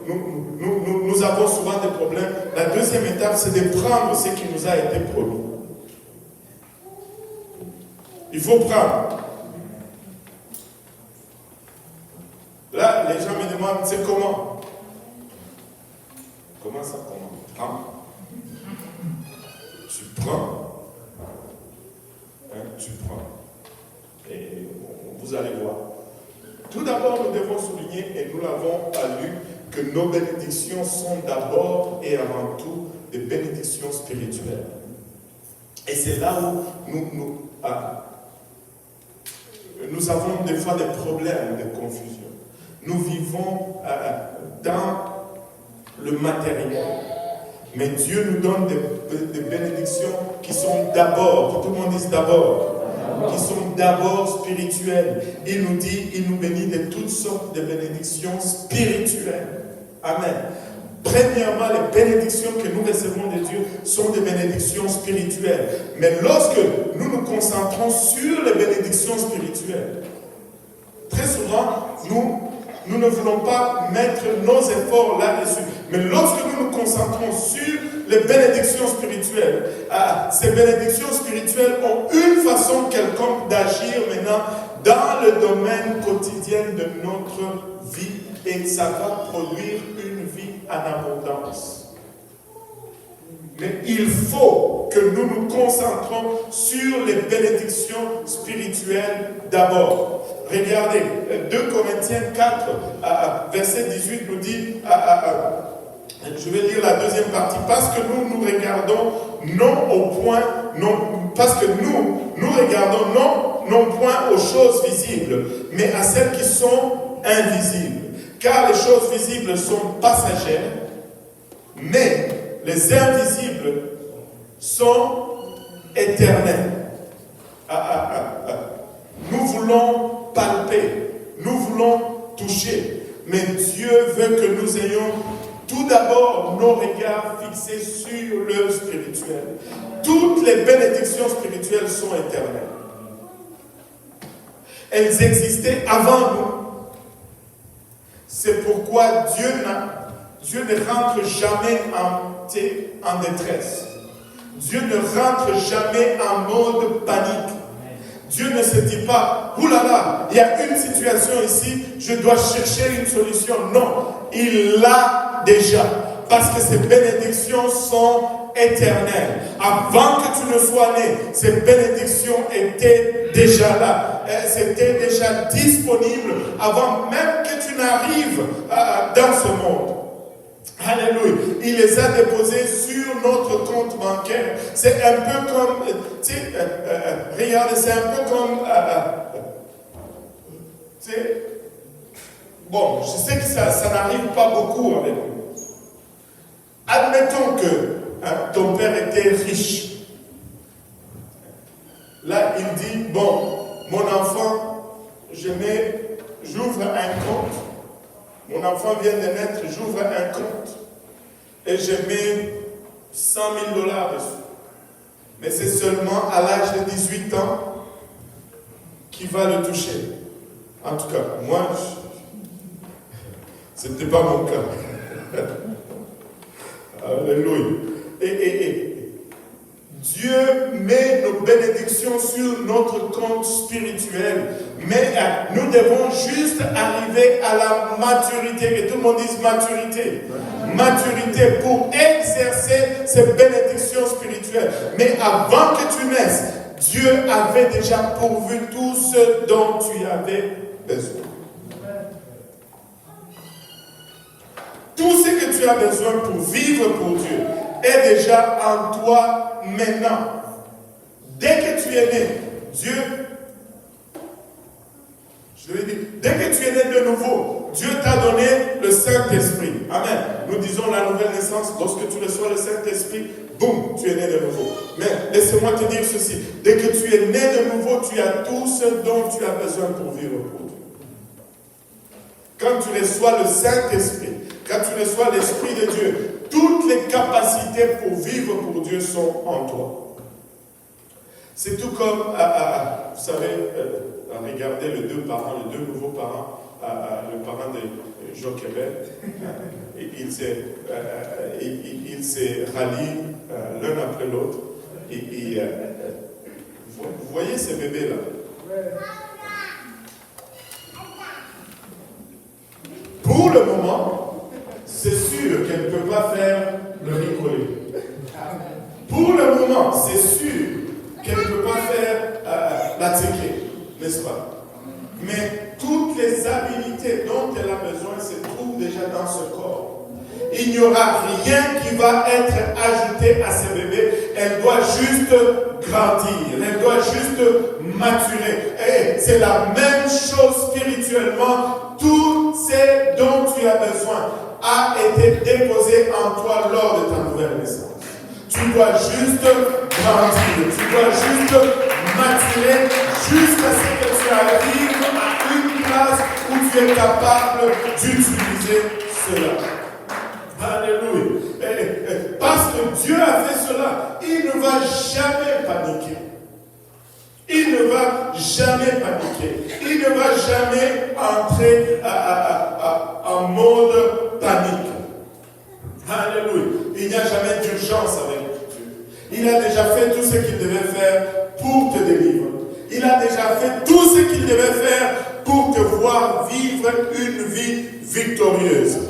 nous avons souvent des problèmes. La deuxième étape, c'est de prendre ce qui nous a été promis. Il faut prendre. Là, les gens me demandent, c'est comment? Comment ça, comment? Prends. Tu prends. Hein, tu prends. Et vous allez voir. Tout d'abord, nous devons souligner, et nous l'avons lu, que nos bénédictions sont d'abord et avant tout des bénédictions spirituelles. Et c'est là où nous avons des fois des problèmes de confusion. Nous vivons dans le matériel. Mais Dieu nous donne des bénédictions qui sont d'abord, que tout le monde dise d'abord, qui sont d'abord spirituelles. Il nous dit, il nous bénit de toutes sortes de bénédictions spirituelles. Amen. Premièrement, les bénédictions que nous recevons de Dieu sont des bénédictions spirituelles. Mais lorsque nous nous concentrons sur les bénédictions spirituelles, très souvent, nous ne voulons pas mettre nos efforts là-dessus. Mais lorsque nous nous concentrons sur les bénédictions spirituelles, ces bénédictions spirituelles ont une façon quelconque d'agir maintenant dans le domaine quotidien de notre vie et ça va produire une vie en abondance. Mais il faut que nous nous concentrons sur les bénédictions spirituelles d'abord. Regardez, 2 Corinthiens 4, verset 18 nous dit, je vais lire la deuxième partie, parce que nous regardons non au point, parce que nous regardons non point aux choses visibles, mais à celles qui sont invisibles. Car les choses visibles sont passagères, mais les invisibles sont éternels. Nous voulons palper, nous voulons toucher, mais Dieu veut que nous ayons tout d'abord nos regards fixés sur le spirituel. Toutes les bénédictions spirituelles sont éternelles. Elles existaient avant nous. C'est pourquoi Dieu ne rentre jamais en détresse. Dieu ne rentre jamais en mode panique. Dieu ne se dit pas, oulala, il y a une situation ici, je dois chercher une solution. Non, il l'a déjà. Parce que ces bénédictions sont éternelles. Avant que tu ne sois né, ces bénédictions étaient déjà là. C'était déjà disponible avant même que tu n'arrives dans ce monde. Alléluia. Il les a déposés sur notre compte bancaire. C'est un peu comme, regardez, c'est un peu comme, bon, je sais que ça n'arrive pas beaucoup avec nous. Admettons que ton père était riche. Là, il dit, bon, mon enfant, j'ouvre un compte. Mon enfant vient de naître, j'ouvre un compte. Et je mets $100 000 dessus. Mais c'est seulement à l'âge de 18 ans qu'il va le toucher. En tout cas, moi, ce n'était pas mon cas. Alléluia. Et Dieu met nos bénédictions sur notre compte spirituel. Mais nous devons juste arriver à la maturité. Que tout le monde dise maturité. Maturité pour exercer ces bénédictions spirituelles. Mais avant que tu naisses, Dieu avait déjà pourvu tout ce dont tu avais besoin. Tout ce que tu as besoin pour vivre pour Dieu est déjà en toi maintenant. Dès que tu es né, Dieu, je l'ai dit, dès que tu es né de nouveau, Dieu t'a donné le Saint-Esprit. Amen. Nous disons la nouvelle naissance, lorsque tu reçois le Saint-Esprit, boum, tu es né de nouveau. Mais laissez-moi te dire ceci, dès que tu es né de nouveau, tu as tout ce dont tu as besoin pour vivre pour Dieu. Quand tu reçois le Saint-Esprit, quand tu reçois l'Esprit de Dieu, toutes les capacités pour vivre pour Dieu sont en toi. C'est tout comme, vous savez, regardez les deux parents, les deux nouveaux parents, le parent de Jochebed, ils se rallient l'un après l'autre. Vous voyez ces bébés-là? Pour le moment, c'est sûr qu'elle ne peut pas faire le riz. Pour le moment, c'est sûr qu'elle ne peut pas faire la teke, n'est-ce pas? Mais toutes les habilités dont elle a besoin se trouvent déjà dans ce corps. Il n'y aura rien qui va être ajouté à ce bébé. Elle doit juste grandir. Elle doit juste maturer. Et c'est la même chose spirituellement. Tout ce dont tu as besoin a été déposé en toi lors de ta nouvelle naissance. Tu dois juste grandir. Tu dois juste maturer jusqu'à ce que tu arrives à une place où tu es capable d'utiliser cela. Alléluia. Parce que Dieu a fait cela, il ne va jamais paniquer. Il ne va jamais paniquer. Il ne va jamais entrer en mode panique. Alléluia. Il n'y a jamais d'urgence avec Dieu. Il a déjà fait tout ce qu'il devait faire pour te délivrer. Il a déjà fait tout ce qu'il devait faire pour te voir vivre une vie victorieuse.